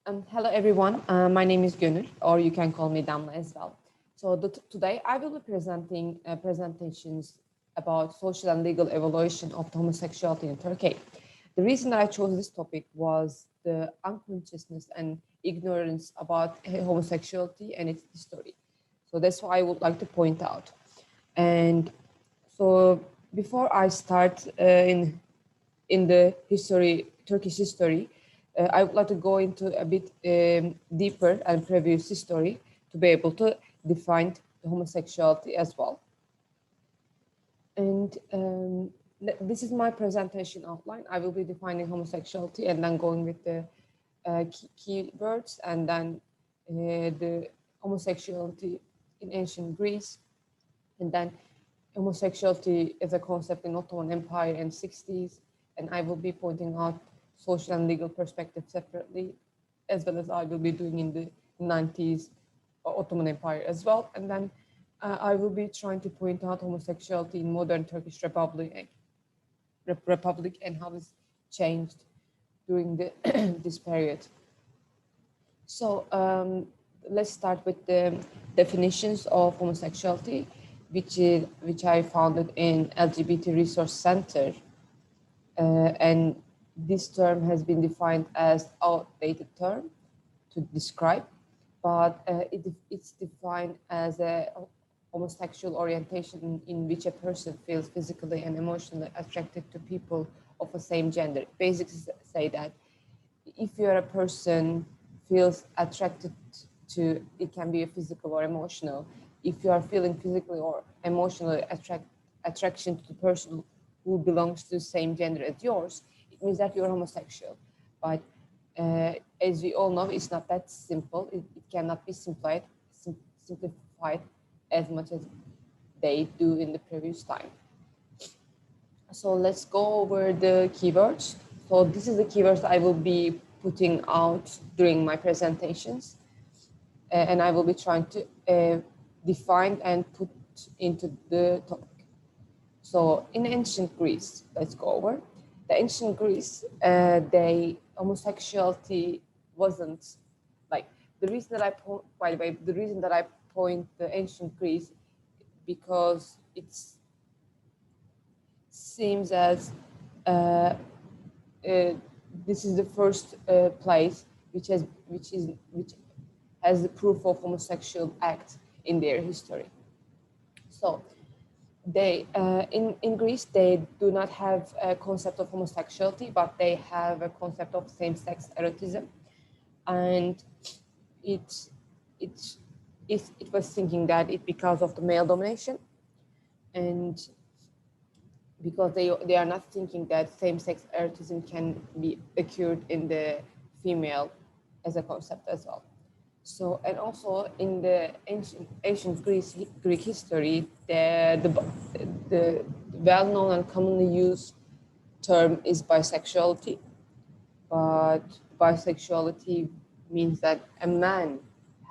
Hello, everyone. My name is Gönül, or you can call me Damla as well. So today I will be presenting presentations about social and legal evolution of homosexuality in Turkey. The reason that I chose this topic was the unconsciousness and ignorance about homosexuality and its history. So that's why I would like to point out. And so before I start in the history, Turkish history, I would like to go into a bit deeper and previous history to be able to define the homosexuality as well. And this is my presentation outline. I will be defining homosexuality and then going with the keywords and then the homosexuality in ancient Greece, and then homosexuality as a concept in Ottoman Empire in 60s, and I will be pointing out social and legal perspective separately, as well as I will be doing in the 90s Ottoman Empire as well. And then I will be trying to point out homosexuality in modern Turkish Republic and how it's changed during this period. So let's start with the definitions of homosexuality, which I founded in LGBT Resource Center, and this term has been defined as outdated term to describe, but it's defined as a homosexual orientation in which a person feels physically and emotionally attracted to people of the same gender. Basically, say that if you're a person feels attracted to, it can be a physical or emotional. If you are feeling physically or emotionally attraction to the person who belongs to the same gender as yours, it means that you're homosexual. But as we all know, it's not that simple. It cannot be simplified as much as they do in the previous time. So let's go over the keywords. So this is the keywords I will be putting out during my presentations. And I will be trying to define and put into the topic. So in ancient Greece, let's go over. The ancient Greece, homosexuality wasn't like, the reason that I point, by the way, the reason that I point the ancient Greece, because it seems as this is the first place which has the proof of homosexual act in their history. So they in Greece they do not have a concept of homosexuality, but they have a concept of same-sex erotism, and it it it was thinking that it because of the male domination, and because they are not thinking that same-sex erotism can be occurred in the female as a concept as well. So, and also in the ancient Greek history, the well-known and commonly used term is bisexuality. But bisexuality means that a man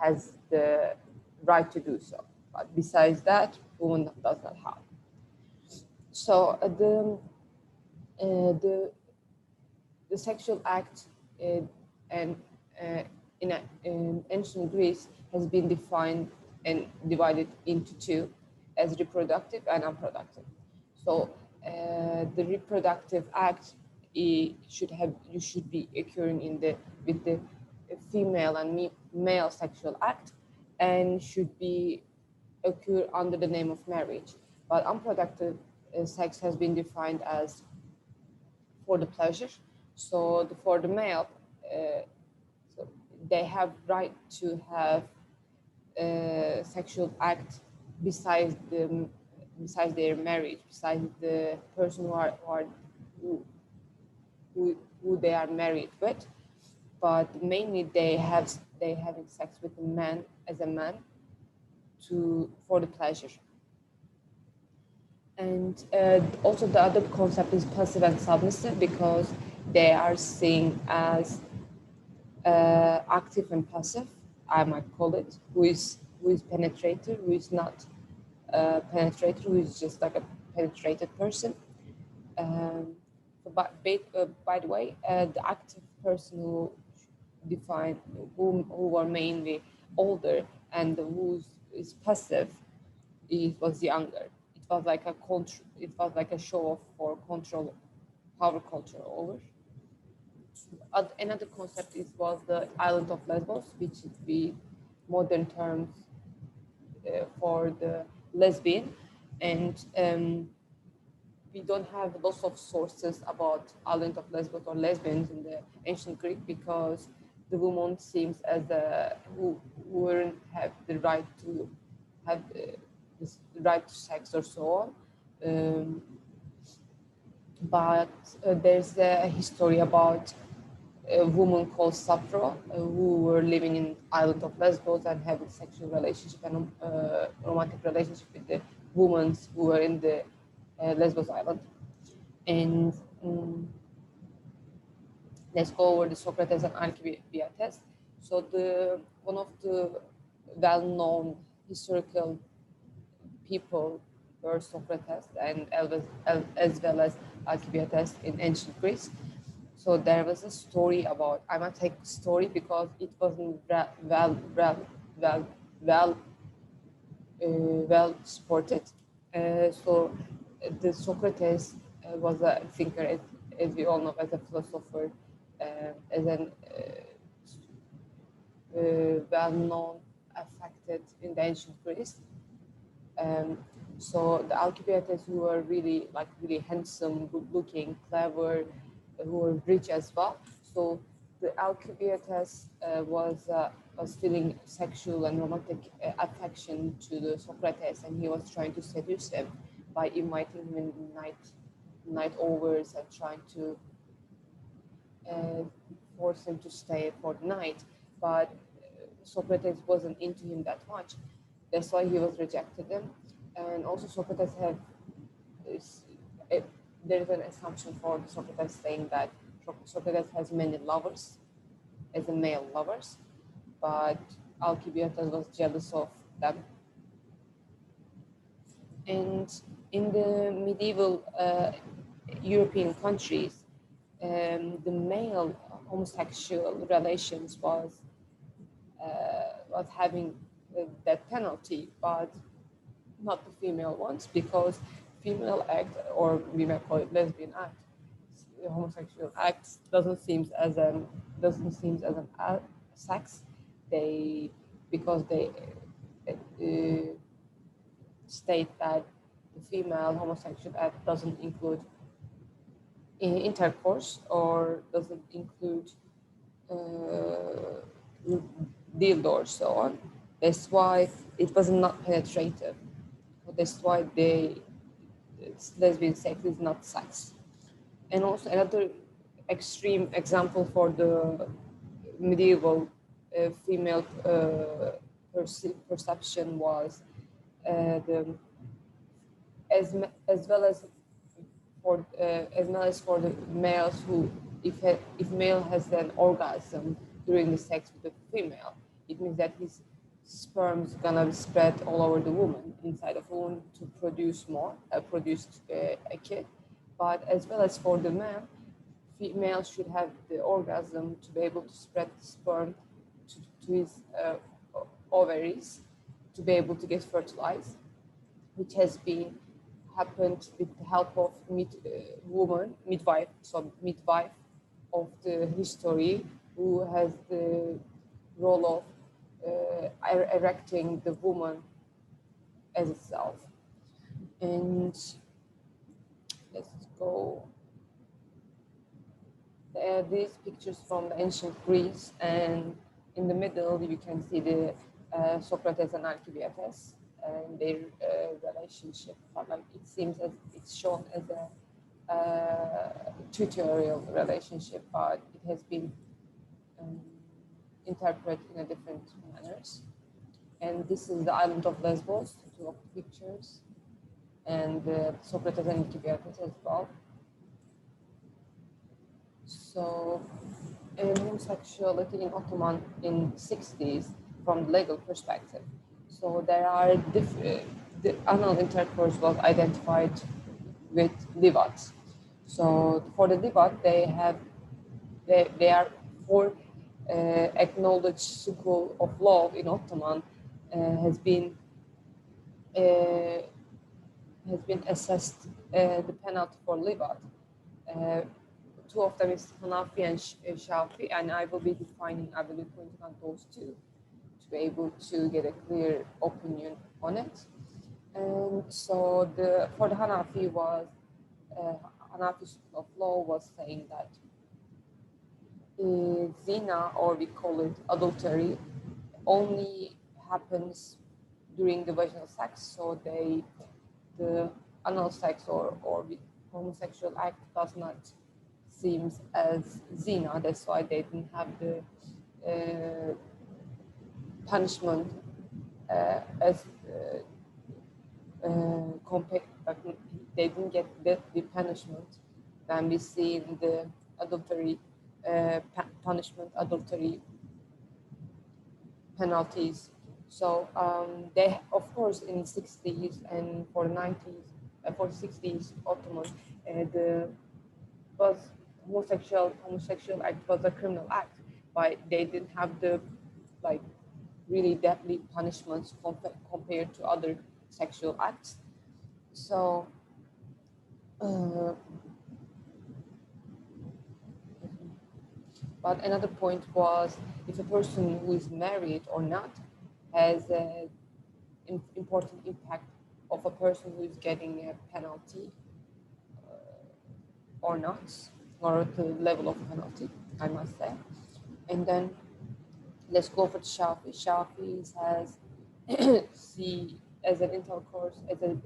has the right to do so. But besides that, woman does not have. So the sexual act and in ancient Greece has been defined and divided into two, as reproductive and unproductive. So the reproductive act should be occurring with the female and male sexual act, and should be occur under the name of marriage. But unproductive sex has been defined as for the pleasure. So for the male, so they have right to have a sexual act besides their marriage, besides the person who they are married with. But mainly they having sex with a man as a man for the pleasure. And also the other concept is passive and submissive, because they are seen as active and passive, I might call it, who is penetrator, who is not penetrator, who is just like a penetrated person. By the way, the active person define who were mainly older and who is passive, it was younger. It was like a it was like a show off for control, power culture over. Another concept was the island of Lesbos, which would be modern terms for the lesbian, and we don't have lots of sources about island of Lesbos or lesbians in the ancient Greek, because the woman seems as who wouldn't have the right to have this right to sex or so on. But there's a history about a woman called Sappho who were living in island of Lesbos and having sexual relationship and romantic relationship with the women who were in the Lesbos island. And let's go over the Socrates and Alcibiades. So one of the well-known historical people were Socrates and as well as Alcibiades in ancient Greece. So there was a story about, I'm gonna take story because it wasn't well supported. So the Socrates was a thinker, as we all know, as a philosopher, as an well-known affected in the ancient Greece. So the Alcibiades, who were really handsome, good-looking, clever, who were rich as well. So the Alcibiades was feeling sexual and romantic affection to the Socrates, and he was trying to seduce him by inviting him in night overs and trying to force him to stay for the night. But Socrates wasn't into him that much. That's why he was rejected him. And also Socrates there is an assumption for Socrates saying that Socrates has many lovers, as a male lovers, but Alcibiades was jealous of them. And in the medieval European countries, the male homosexual relations was having that penalty, but not the female ones, because female act, or we may call it lesbian act, homosexual act doesn't seem as an sex. Because they state that the female homosexual act doesn't include intercourse or doesn't include dildo or so on. That's why it was not penetrative. That's why lesbian sex is not sex. And also another extreme example for the medieval female perception was as well as for the males who, if male has an orgasm during the sex with the female, it means that his sperm is gonna be spread all over the woman, inside of the woman, to produce a kid. But as well as for the man, female should have the orgasm to be able to spread the sperm to his ovaries to be able to get fertilized, which has been happened with the help of midwife of the history, who has the role of erecting the woman as itself. And let's go. These pictures from the ancient Greece, and in the middle you can see the Socrates and Alcibiades and their relationship. Like, it seems as it's shown as a tutorial relationship, but it has been interpreted in a different manners. And this is the island of Lesbos, two of the pictures, and Socrates and Alcibiades as well. So homosexuality in Ottoman in 60s from the legal perspective. So there are the anal intercourse was identified with livat. So for the livat, they are four acknowledged school of law in Ottoman has been assessed the penalty for libat. Two of them is Hanafi and Shafi, and I will be pointing out those two to be able to get a clear opinion on it. And so for the Hanafi school of law was saying that zina, or we call it adultery, only happens during the vaginal sex. So the anal sex or the homosexual act does not seems as zina. That's why they didn't have the punishment as they didn't get the punishment than we see in the adultery punishment, adultery penalties. So they, of course, in 60s and for 90s, for 60s Ottoman, the was homosexual act was a criminal act, but they didn't have the really deadly punishments compared to other sexual acts. So but another point was, if a person who is married or not has an important impact of a person who is getting a penalty or not, or the level of penalty, I must say. And then let's go for the Shafi. Shafis has see as an intercourse, as an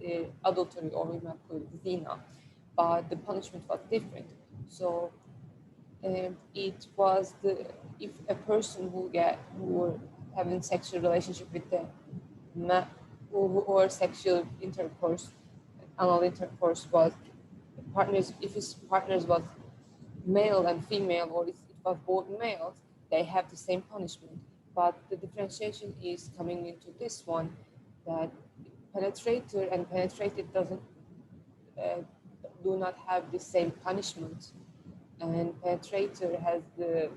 adultery, or we might call it zina, but the punishment was different. So it was if a person who were having sexual relationship with the or sexual intercourse, anal intercourse was partners, if his partners was male and female, or if it was both males, they have the same punishment. But the differentiation is coming into this one, that penetrator and penetrated doesn't do not have the same punishment, and penetrator has the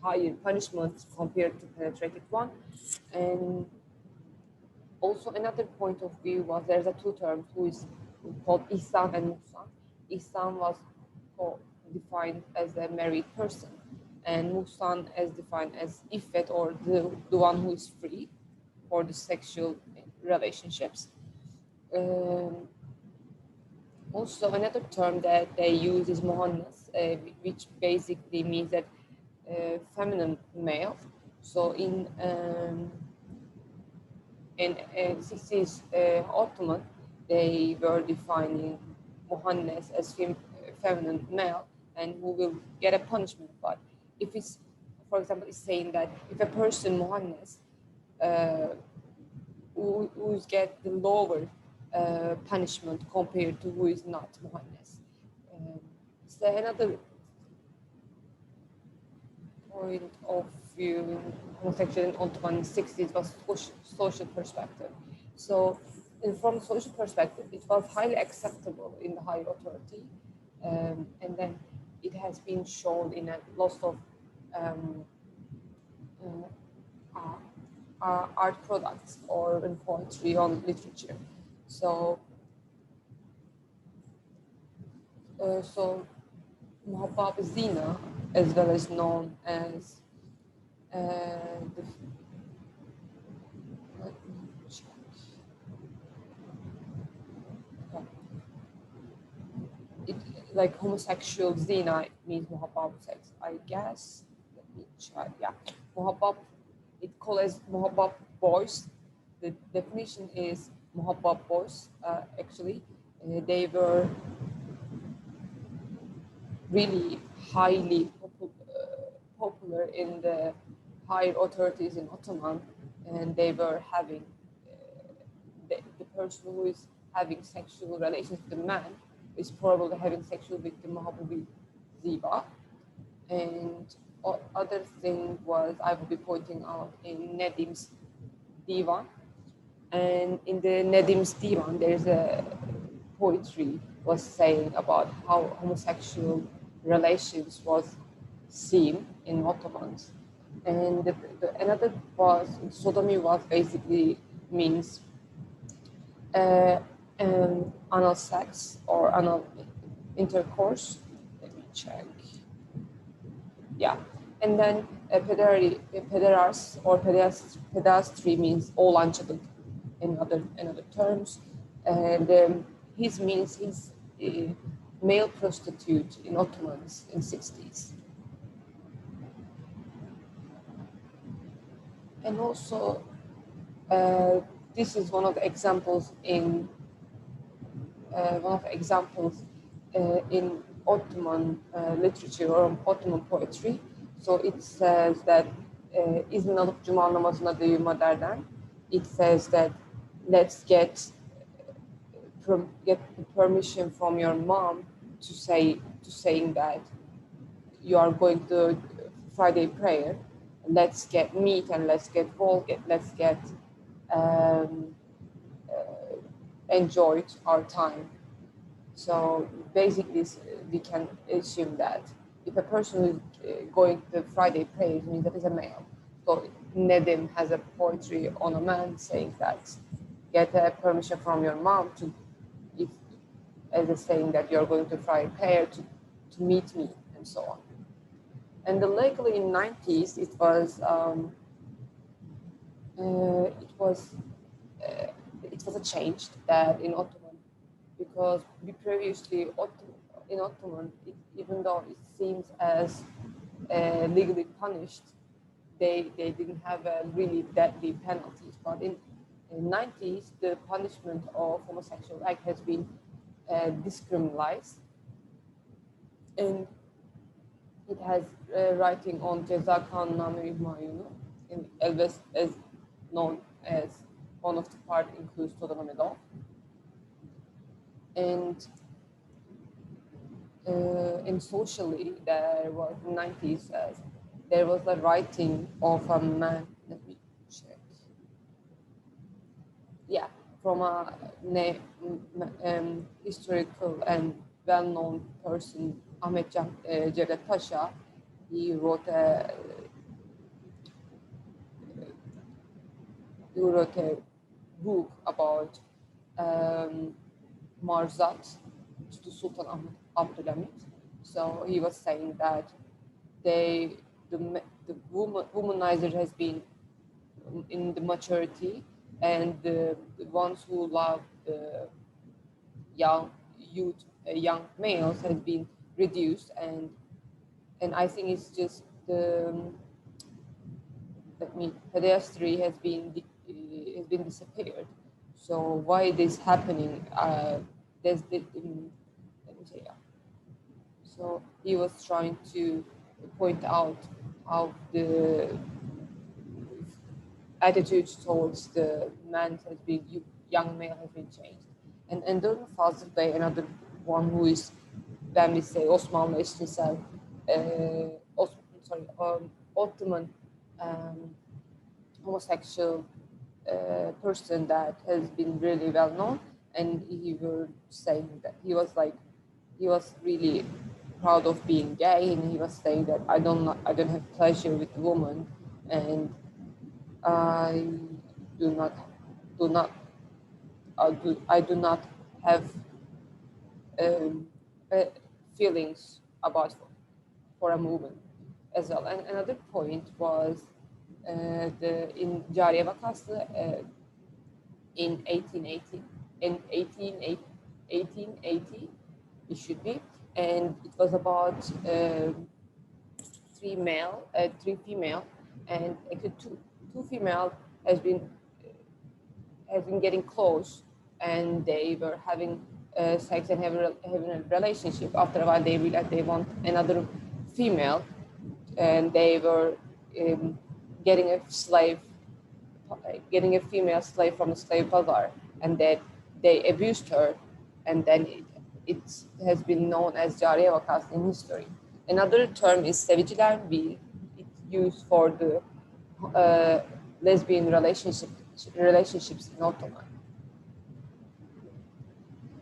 higher punishment compared to penetrated one. And also another point of view was, there's a two terms who is called ihsan and muhsan. Ihsan was defined as a married person, and muhsan as defined as iffet, or the one who is free for the sexual relationships. Also another term that they use is muhannas, which basically means that feminine male. So in 60s Ottoman, they were defining muhannas as feminine male, and who will get a punishment. But if it's, for example, it's saying that if a person muhannas who get the lower punishment compared to who is not muhannas. So another point of view in homosexuality in Ottoman 60s was social perspective. So from social perspective, it was highly acceptable in the higher authority, and then it has been shown in a lot of art products or in poetry or literature. So Muhabbab Zina, as well as known as like homosexual zina means muhabbab sex, I guess. Let me try. Yeah, muhabbab, it called as muhabbab boys. The definition is muhabbab boys. Actually, they were really highly popular in the higher authorities in Ottoman, and they were having the person who is having sexual relations with the man is probably having sexual with the Mahabubi Ziba. And other thing was, I will be pointing out in Nedim's Divan. And in the Nedim's Divan, there's a poetry was saying about how homosexual relations was seen in Ottomans. And another was sodomy was basically means uh, anal sex or anal intercourse. Let me check. Yeah, and then pederast or pedastry means oğlancılık in other terms, and his means he's a male prostitute in Ottomans in 60s. And also, this is one of the examples in Ottoman literature or Ottoman poetry. So it says that izin alıp cuma namazına duyuma derden. It says that let's get the permission from your mom to saying that you are going to Friday prayer. Let's get meat and let's get let's get um, enjoyed our time. So basically, we can assume that if a person is going to Friday prayers, means that is a male. So Nedim has a poetry on a man saying that get a permission from your mom to, if as a saying that you're going to Friday prayer to meet me and so on. And legally in 90s, it was a change that in Ottoman, because we previously in Ottoman, even though it seems as legally punished, they didn't have a really deadly penalties. But in 90s, the punishment of homosexual act has been discriminalized, and it has writing on Ceza Kanunname Mayunu, in Elbest as known as one of the part includes sodomy law. And socially, there was in 90s there was a writing of a man. Let me check. Yeah, from a historical and well-known person, Ahmet Cevdet Pasha. He wrote a book about Marzat to Sultan Ahmet Abdülhamit. So he was saying that the womanizer has been in the maturity, and the ones who love the young males has been reduced, and I think it's just the pedestry has been disappeared. So why this happening? Let me say, yeah. So he was trying to point out how the attitude towards the man has been, young male has been changed. And then Fazıl Bey, another one who is, then we say Osmanlı eşcinsel, Ottoman homosexual person that has been really well known, and he was saying that he was really proud of being gay, and he was saying that I don't have pleasure with women, and I do not have feelings about for a woman as well. And another point was in Cariye Vakası in 1880 it should be, and it was about three female, and actually two female has been getting close, and they were having sex and having a relationship. After a while, they realized they want another female, and they were getting a female slave from the slave bazaar, and that they abused her, and then it has been known as Cariye Vakası in history. Another term is seviciler. It's used for the lesbian relationships in Ottoman.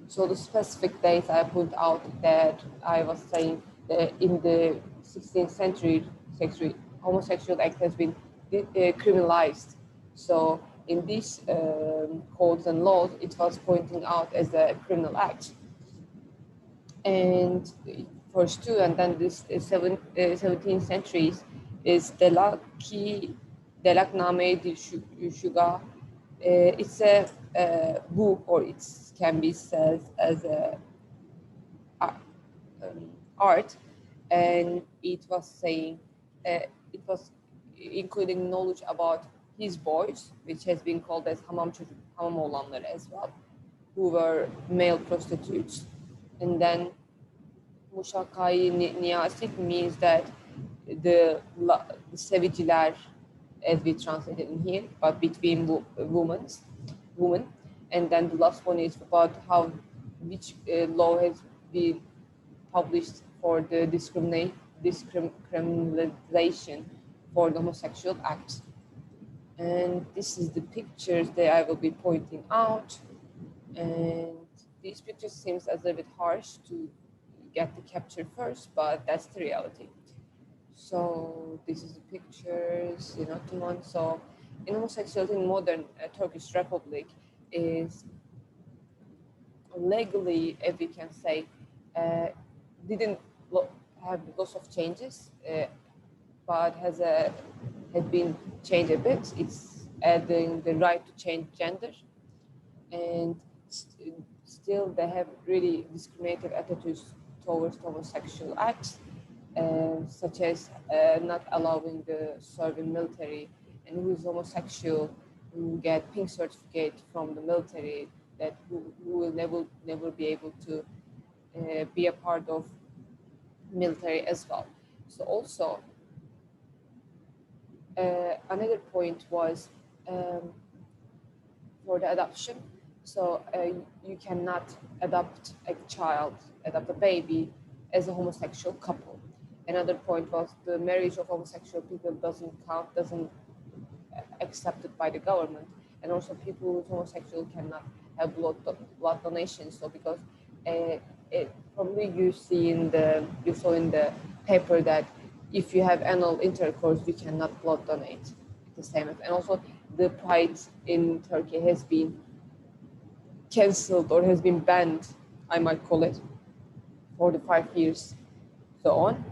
So the specific dates I put out that I was saying that in the 16th century, homosexual act has been criminalized. So in these codes and laws, it was pointing out as a criminal act. And first two, and then this 17th centuries is Delakname di Shuga. It's a book, or it can be said as a art, and it was saying it was including knowledge about his boys, which has been called as hamam olanları as well, who were male prostitutes. And then Mushakai Niyasik means that the seviciler, as we translated in here, but between women. And then the last one is about how which law has been published for the discriminalization for the homosexual act. And this is the pictures that I will be pointing out. And these pictures seems a little bit harsh to get the capture first, but that's the reality. So this is the pictures in Ottoman. So in homosexuality in modern Turkish Republic is legally, if we can say, didn't have lots of changes, but had been changed a bit. It's adding the right to change gender, and still they have really discriminative attitudes towards homosexual acts, such as not allowing the serving military, and who is homosexual who get pink certificate from the military, that who will never be able to be a part of military as well. So also another point was for the adoption. So you cannot adopt a baby as a homosexual couple. Another point was the marriage of homosexual people doesn't accepted by the government, and also people who are homosexual cannot have blood donation. So because probably you saw in the paper that if you have anal intercourse, you cannot blood donate at the same time. And also the pride in Turkey has been cancelled or has been banned, I might call it, for the 5 years, so on.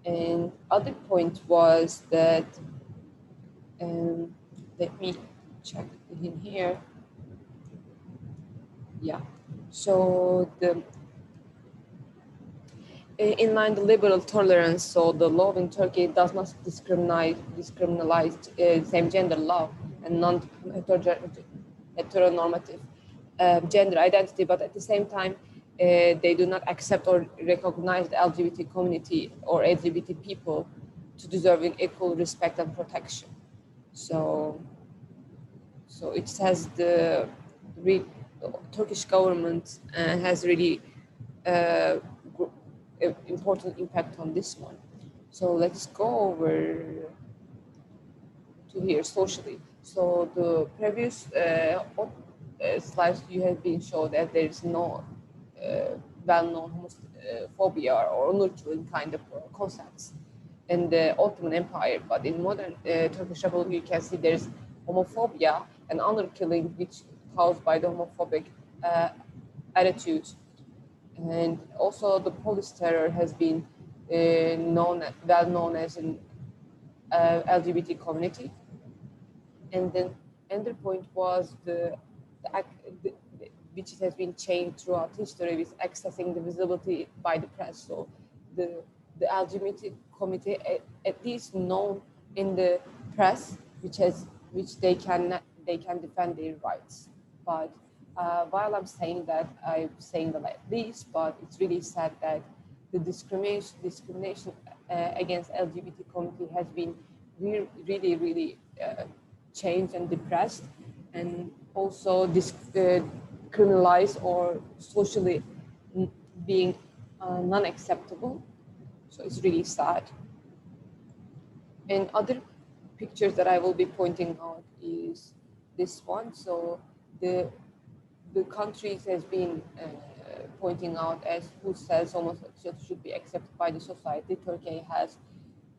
And other point was that, let me check in here. Yeah, so in line the liberal tolerance, so the law in Turkey does not discriminalize same gender love and non-heteronormative gender identity, but at the same time they do not accept or recognize the LGBT community or LGBT people to deserving equal respect and protection. So it has the Turkish government has really important impact on this one. So let's go over to here socially. So the previous slides you have been shown that there is no well-known homophobia or honor killing kind of concepts in the Ottoman Empire, but in modern Turkish Republic you can see there is homophobia and honor killing, which caused by the homophobic attitude. And also the police terror has been well known as an LGBT community. And then another point was which has been changed throughout history, with accessing the visibility by the press. So the LGBT community at least known in the press, which they can defend their rights. But while I'm saying that at least, but it's really sad that the discrimination against LGBT community has been really changed and depressed, and also criminalized or socially being non-acceptable. So it's really sad. And other pictures that I will be pointing out is this one. So the countries has been pointing out as who says homosexuality should be accepted by the society. Turkey has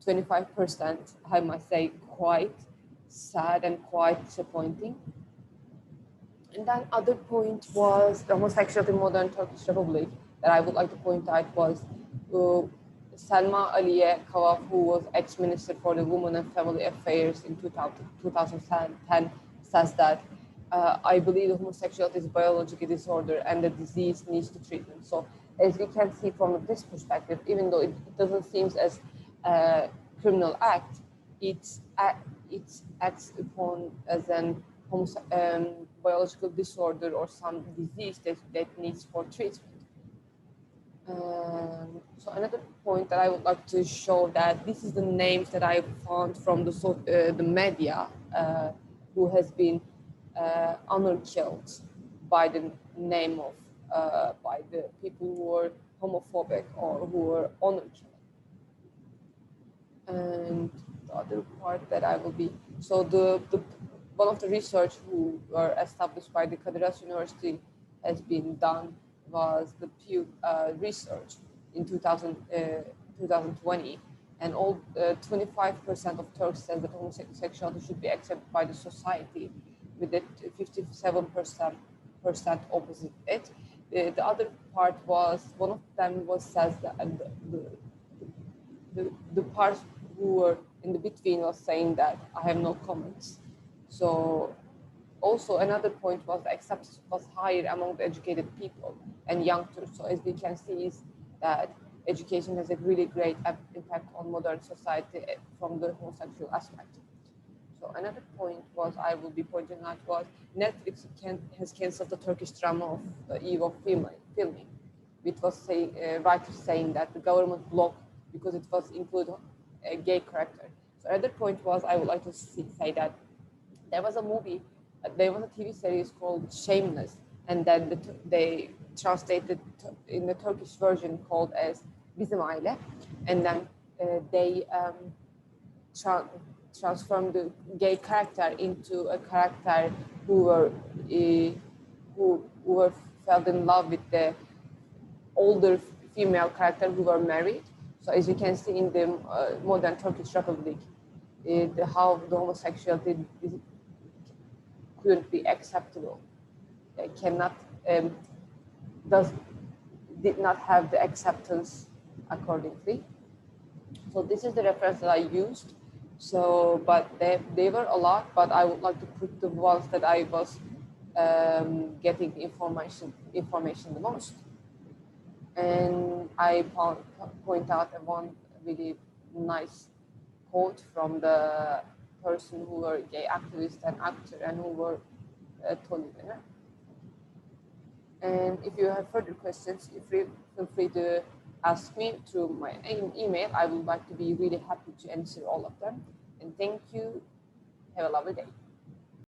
25%, I must say, quite sad and quite disappointing. And then other point was the homosexuality in modern Turkish Republic that I would like to point out was Selma Aliye Kavaf, who was ex-minister for the Women and Family Affairs in 2010, says that I believe homosexuality is a biological disorder and the disease needs to treatment. So as we can see from this perspective, even though it doesn't seem as a criminal act, it acts upon as an biological disorder or some disease that needs for treatment. So another point that I would like to show that this is the names that I found from the media who has been honor killed by the name of by the people who were homophobic or who were honor killed. And the other part that I will be so the one of the research who were established by the Kadir Has University has been done was the Pew research in 2020, and all 25% of Turks said that homosexuality should be accepted by the society, with it 57% opposite it. The other part was one of them was says that the parts who were in the between was saying that I have no comments. So also another point was the acceptance was higher among the educated people and youngsters. So as we can see is that education has a really great impact on modern society from the homosexual aspect. So another point was I will be pointing out was Netflix has cancelled the Turkish drama of the Eve of filming. It was writers saying that the government blocked because it was include a gay character. So another point was I would like to say that there was a movie, there was a TV series called Shameless, and then they translated in the Turkish version called as Bizim Aile, and then they transformed the gay character into a character who were fell in love with the older female character who were married. So as you can see in the modern Turkish Republic, how the homosexuality couldn't be acceptable. They cannot did not have the acceptance accordingly. So this is the reference that I used. So, but they were a lot, but I would like to put the ones that I was getting information the most. And I point out one really nice quote from the person who were gay activist and actor and who were Tony winner. And if you have further questions, feel free to ask me through my email. I would like to be really happy to answer all of them. And thank you. Have a lovely day.